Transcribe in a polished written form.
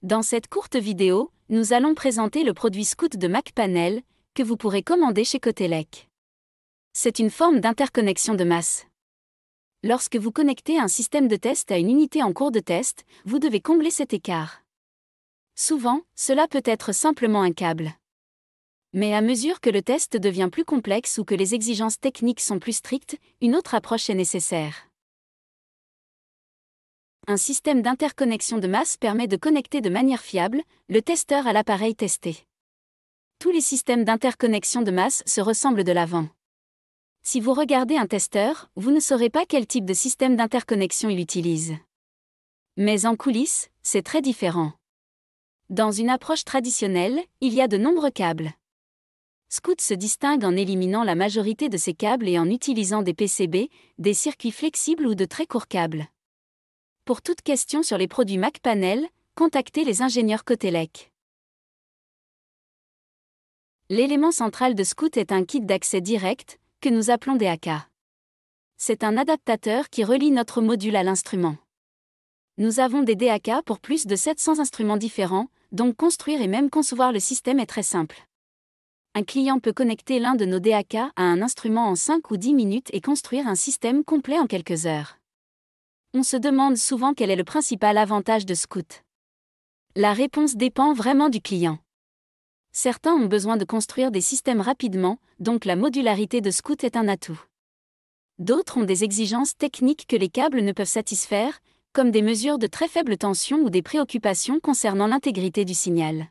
Dans cette courte vidéo, nous allons présenter le produit Scout de MacPanel, que vous pourrez commander chez Cotelec. C'est une forme d'interconnexion de masse. Lorsque vous connectez un système de test à une unité en cours de test, vous devez combler cet écart. Souvent, cela peut être simplement un câble. Mais à mesure que le test devient plus complexe ou que les exigences techniques sont plus strictes, une autre approche est nécessaire. Un système d'interconnexion de masse permet de connecter de manière fiable le testeur à l'appareil testé. Tous les systèmes d'interconnexion de masse se ressemblent de l'avant. Si vous regardez un testeur, vous ne saurez pas quel type de système d'interconnexion il utilise. Mais en coulisses, c'est très différent. Dans une approche traditionnelle, il y a de nombreux câbles. Scout se distingue en éliminant la majorité de ces câbles et en utilisant des PCB, des circuits flexibles ou de très courts câbles. Pour toute question sur les produits MacPanel, contactez les ingénieurs Cotelec. L'élément central de Scout est un kit d'accès direct, que nous appelons DAC. C'est un adaptateur qui relie notre module à l'instrument. Nous avons des DAC pour plus de 700 instruments différents, donc construire et même concevoir le système est très simple. Un client peut connecter l'un de nos DAC à un instrument en 5 ou 10 minutes et construire un système complet en quelques heures. On se demande souvent quel est le principal avantage de Scout. La réponse dépend vraiment du client. Certains ont besoin de construire des systèmes rapidement, donc la modularité de Scout est un atout. D'autres ont des exigences techniques que les câbles ne peuvent satisfaire, comme des mesures de très faible tension ou des préoccupations concernant l'intégrité du signal.